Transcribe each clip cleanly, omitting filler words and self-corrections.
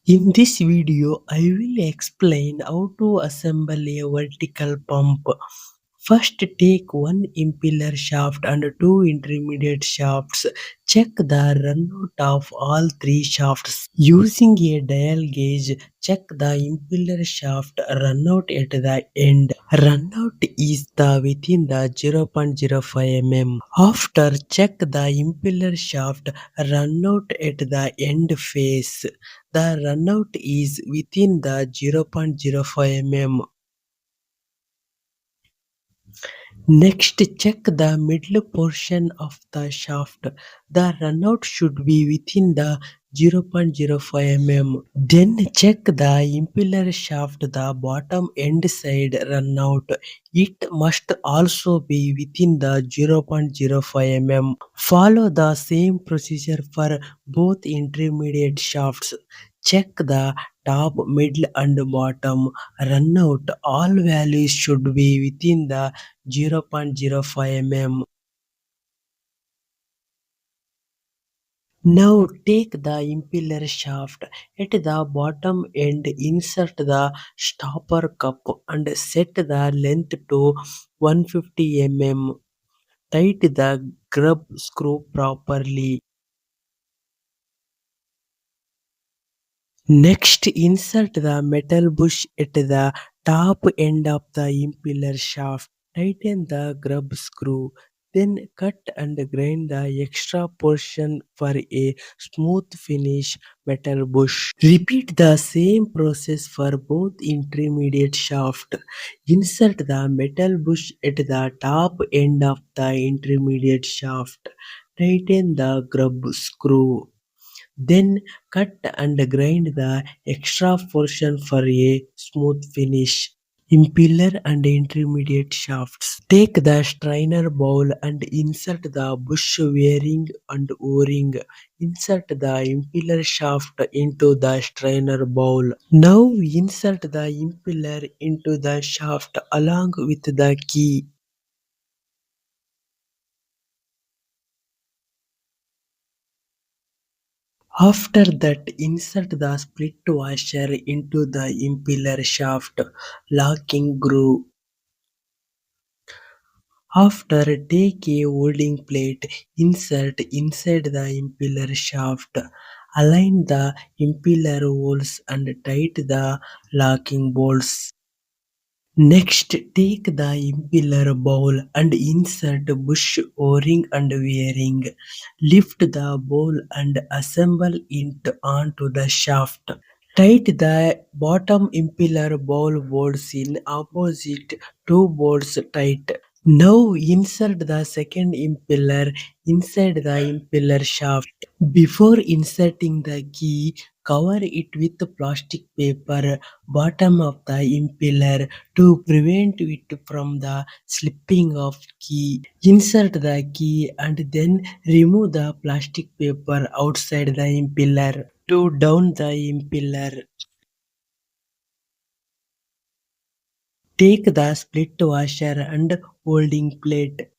In this video, I will explain how to assemble a vertical pump. First, take one impeller shaft and two intermediate shafts. Check the runout of all three shafts. Using a dial gauge, check the impeller shaft runout at the end. Runout is the within the 0.05 mm. After, check the impeller shaft runout at the end face. The runout is within the 0.05 mm. Next, check the middle portion of the shaft. The runout should be within the 0.05 mm. Then check the impeller shaft, the bottom end side runout. It must also be within the 0.05 mm. Follow the same procedure for both intermediate shafts. Check the top, middle and bottom runout. All values should be within the 0.05 mm. Now take the impeller shaft. At the bottom end, insert the stopper cup and set the length to 150 mm. Tight the grub screw properly. Next, insert the metal bush at the top end of the impeller shaft. Tighten the grub screw. Then cut and grind the extra portion for a smooth finish metal bush. Repeat the same process for both intermediate shaft. Insert the metal bush at the top end of the intermediate shaft. Tighten the grub screw. Then cut and grind the extra portion for a smooth finish. Impeller and intermediate shafts. Take the strainer bowl and insert the bush bearing and o-ring. Insert the impeller shaft into the strainer bowl. Now insert the impeller into the shaft along with the key. After that, insert the split washer into the impeller shaft locking groove. After, take a holding plate, insert inside the impeller shaft. Align the impeller holes and tight the locking bolts. Next, take the impeller bowl and insert bush o-ring and bearing. Lift the bowl and assemble it onto the shaft. Tight the bottom impeller bowl bolts in opposite two bolts tight. Now insert the second impeller inside the impeller shaft. Before inserting the key, cover it with plastic paper bottom of the impeller to prevent it from the slipping of key. Insert the key and then remove the plastic paper outside the impeller. To down the impeller, take the split washer and holding plate.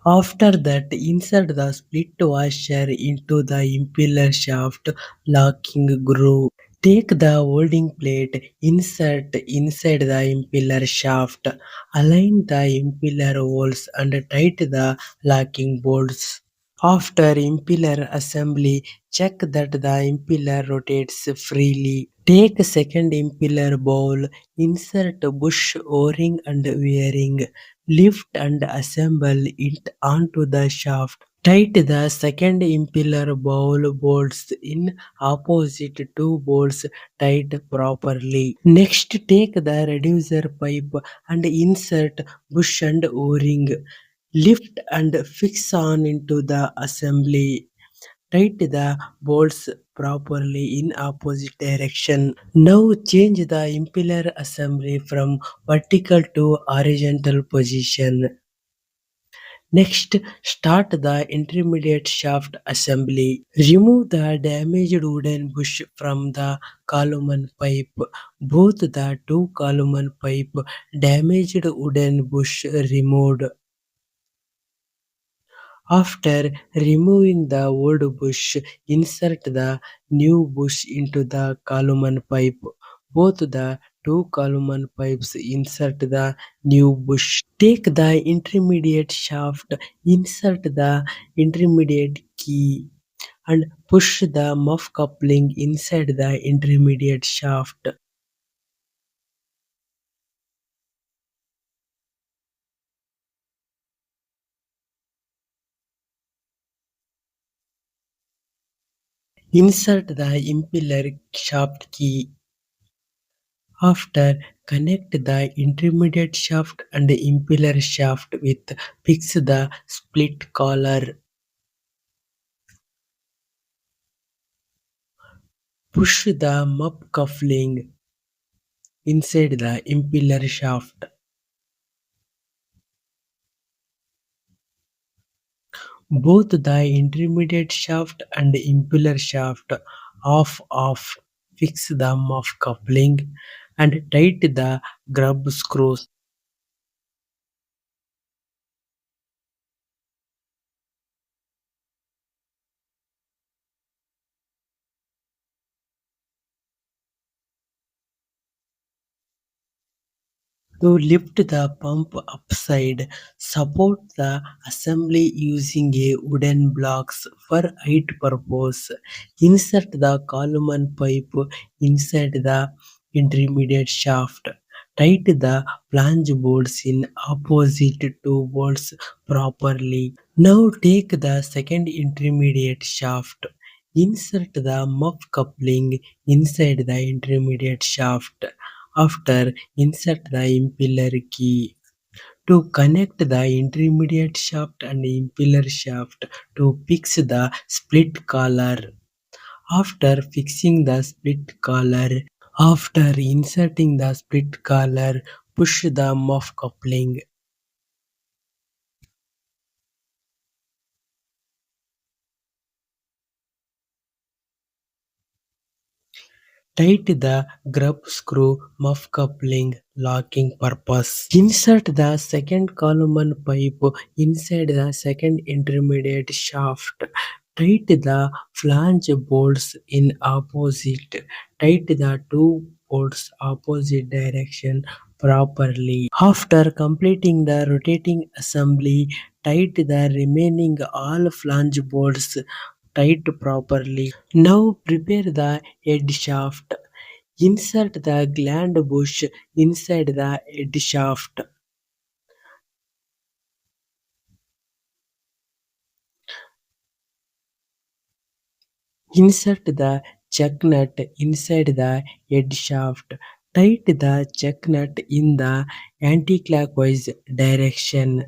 After that, insert the split washer into the impeller shaft locking groove. Take the holding plate, insert inside the impeller shaft, align the impeller holes and tight the locking bolts. After impeller assembly, check that the impeller rotates freely. Take second impeller bowl, insert bush o-ring and bearing, lift and assemble it onto the shaft. Tight the second impeller bowl bolts in opposite two bolts tight properly. Next, take the reducer pipe and insert bush and o-ring. Lift and fix on into the assembly. Tight the bolts properly in opposite direction. Now change the impeller assembly from vertical to horizontal position. Next, start the intermediate shaft assembly. Remove the damaged wooden bush from the column pipe. Both the two column pipe damaged wooden bush removed. After removing the old bush, insert the new bush into the column pipe. Both the two column pipes insert the new bush. Take the intermediate shaft, insert the intermediate key, and push the muff coupling inside the intermediate shaft. Insert the impeller shaft key. After, connect the intermediate shaft and impeller shaft with fix the split collar. Push the muff coupling inside the impeller shaft. Both the intermediate shaft and impeller shaft off. Fix the muff coupling and tight the grub screws. To lift the pump upside, support the assembly using a wooden blocks for height purpose. Insert the column pipe inside the intermediate shaft. Tight the flange bolts in opposite two bolts properly. Now take the second intermediate shaft. Insert the muff coupling inside the intermediate shaft. After, insert the impeller key. To connect the intermediate shaft and impeller shaft to fix the split collar. After fixing the split collar, after inserting the split collar, push the muff coupling. Tight the grub screw muff coupling locking purpose. Insert the second column pipe inside the second intermediate shaft. Tight the flange bolts in opposite. Tight the two bolts opposite direction properly. After completing the rotating assembly, tight the remaining all flange bolts tight properly. Now prepare the head shaft. Insert the gland bush inside the head shaft. Insert the chuck nut inside the head shaft. Tight the chuck nut in the anti-clockwise direction.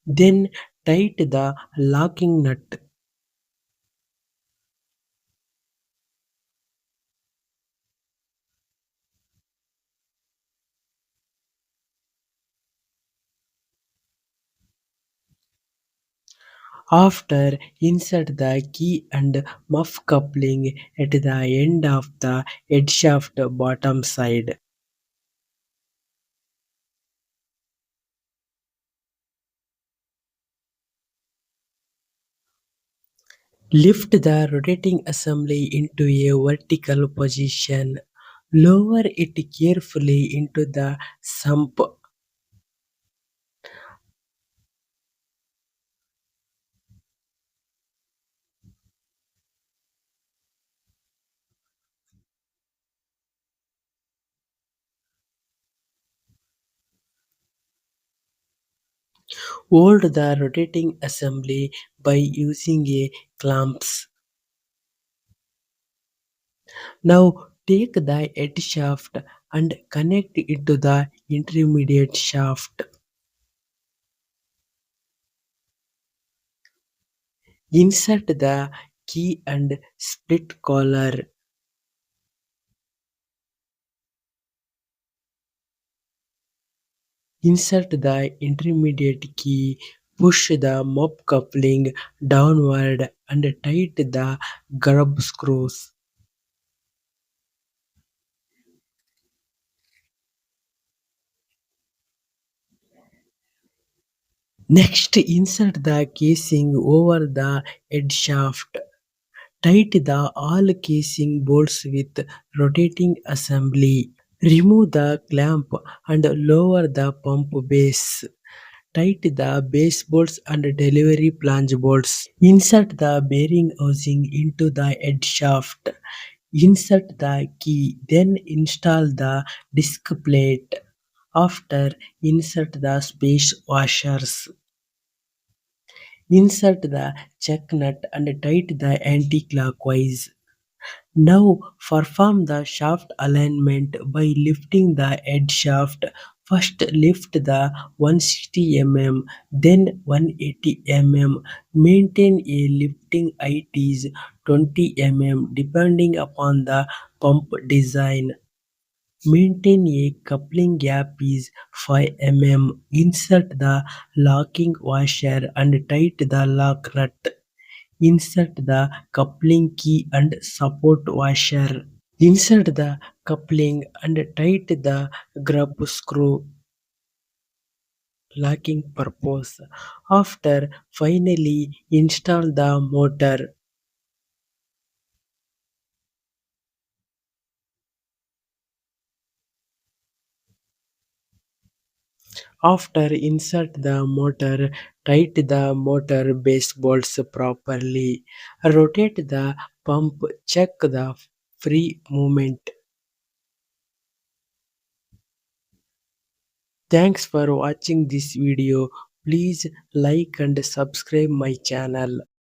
Then tight the locking nut. After, insert the key and muff coupling at the end of the head shaft bottom side. Lift the rotating assembly into a vertical position. Lower it carefully into the sump. Hold the rotating assembly by using a clamps. Now take the head shaft and connect it to the intermediate shaft. Insert the key and split collar. Insert the intermediate key, push the mop coupling downward and tight the grub screws. Next, insert the casing over the head shaft. Tight the all casing bolts with rotating assembly. Remove the clamp and lower the pump base. Tight the base bolts and delivery flange bolts. Insert the bearing housing into the head shaft. Insert the key, then install the disc plate. After, insert the space washers. Insert the check nut and tight the anti-clockwise. Now perform the shaft alignment by lifting the head shaft. First lift the 160 mm, then 180 mm. Maintain a lifting height is 20 mm depending upon the pump design. Maintain a coupling gap is 5 mm. Insert the locking washer and tight the lock nut. Insert the coupling key and support washer. Insert the coupling and tight the grub screw locking purpose. After, finally install the motor. After insert the motor, tight the motor base bolts properly. Rotate the pump, check the free movement. Thanks for watching this video. Please like and subscribe my channel.